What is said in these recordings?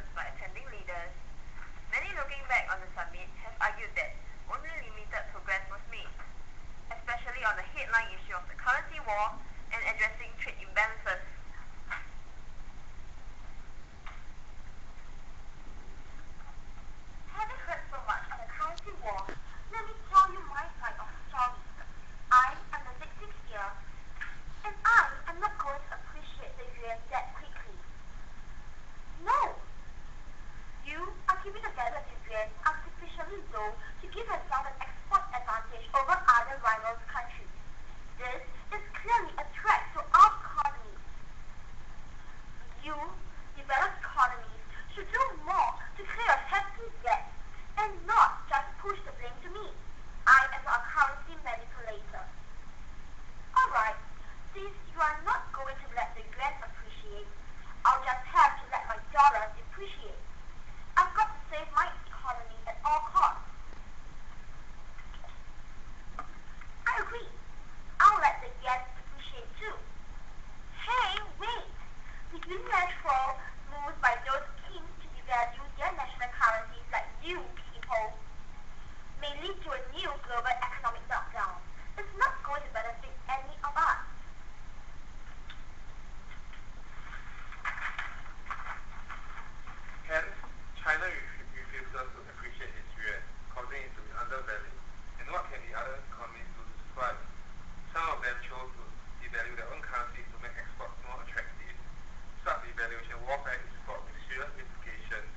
concerns by attending leaders. Many looking back on the summit have argued that only limited progress was made, especially on the headline issue of the currency war and addressing trade imbalances. Having heard so much on the currency war, let me tell you my side of the story. I am the 66th year, and I am not going to appreciate the yuan that quickly. No! You are keeping the value of the yuan artificially low to give yourself an export advantage over other rival countries. This is clearly a threat to our economy. You, developed economies, should do more to clear your hefty debt and not just push the blame to me. I am a currency manipulator. Alright, since you are not going to let the yuan appreciate, I'll just have to let my dollar depreciate. I've got to save my economy at all costs. I agree. I'll let the yen depreciate too. Hey, wait! The unilateral moves by those keen to devalue their national currencies like you people may lead to a new global economic meltdown. It's not going to benefit any of us. Hence, China refuses to appreciate its yuan, causing it to be undervalued. And what can the other economies do to survive? Some of them chose to devalue their own currencies to make exports more attractive. Such devaluation warfare is fraught with serious implications,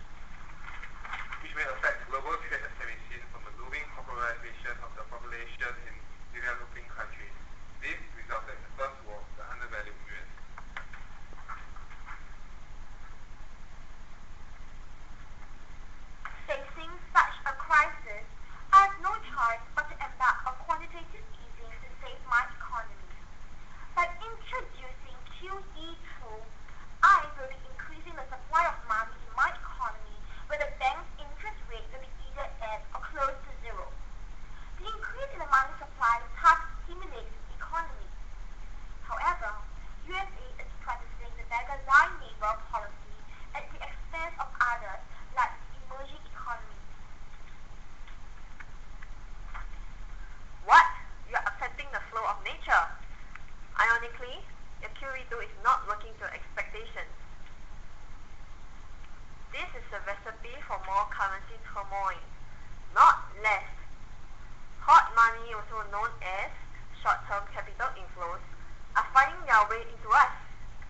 which may affect global trade as can be seen from the looming popularization of the population in developing countries. This resulted in the First War, the undervalued yuan. Facing such a crisis, I have no choice but to embark on quantitative easing to save my economy. By introducing QE2, I will be increasing the supply of money in my economy where the bank's interest rate will be either at or close to zero. The increase in the money supply thus stimulates the economy. However, USA is practicing the beggar-lie neighbor policy at the expense of others like emerging economies. What? You are upsetting the flow of nature. Ironically, your QE2 is not working to expectations. This is a recipe for more currency turmoil, not less. Hot money, also known as short-term capital inflows, are finding their way into us,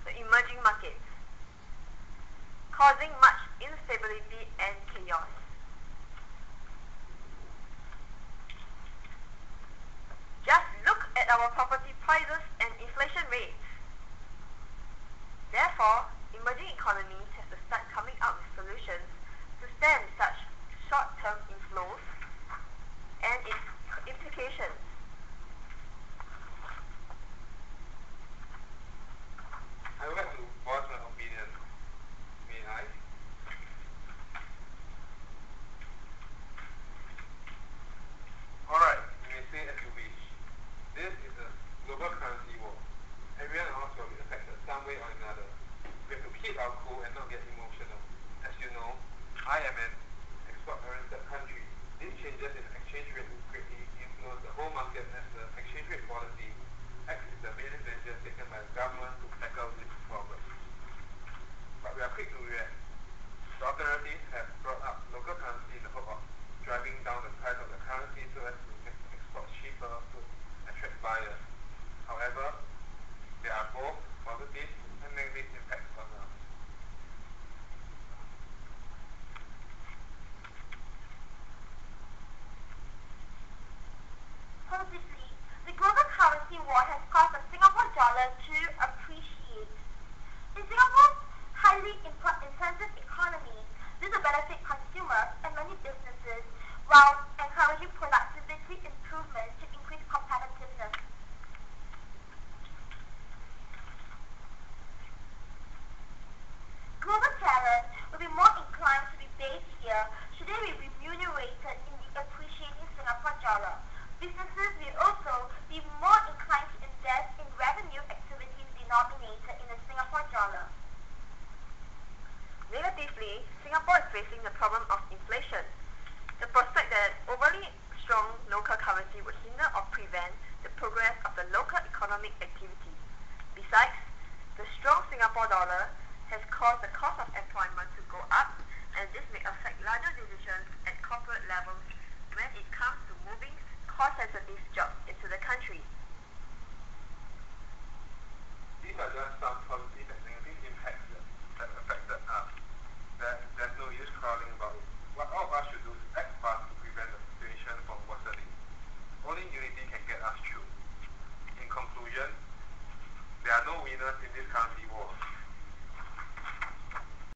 the emerging markets, causing much instability and chaos. Just look at our property prices and inflation rates. Therefore, emerging economies have to start coming up with solutions to stem such short-term inflows and its implications. I would like to voice my opinion. May I? Alright, you may say as you wish. This is a global currency war. Everyone else will be affected some way or another. We have to keep our cool and not get emotional. As you know, I am an export-oriented country. These changes in exchange rate will greatly influence the whole market as the exchange rate policy acts as the main measure taken by the government to tackle this problem. But we are quick to react. The authorities have brought up local currency in the hope of driving down the price of the currency so as to make exports cheaper to attract buyers. However, there are both positive and negative impacts on us. Positively, the global currency war has caused the Singapore dollar to appreciate. In Singapore's highly import-intensive economy, this will benefit consumers and many businesses while encouraging productivity improvements to increase competitiveness. Global talent will be more inclined to be based here should they be remunerated in the appreciating Singapore dollar. Businesses will also be more inclined to invest in revenue activities denominated in the Singapore dollar. Negatively, Singapore Singapore is facing the problem of inflation. The prospect that overly strong local currency would hinder or prevent the progress of the local economic activity. Besides, the strong Singapore dollar has caused the cost of employment to go up, and this may affect larger decisions at corporate levels when it comes to moving cost-sensitive jobs into the country. These are just some positive and negative impacts that affected us. There's no use crawling about it. What all of us should do is act fast to prevent the situation from worsening. Only unity can get us through. In conclusion, there are no winners in this currency war.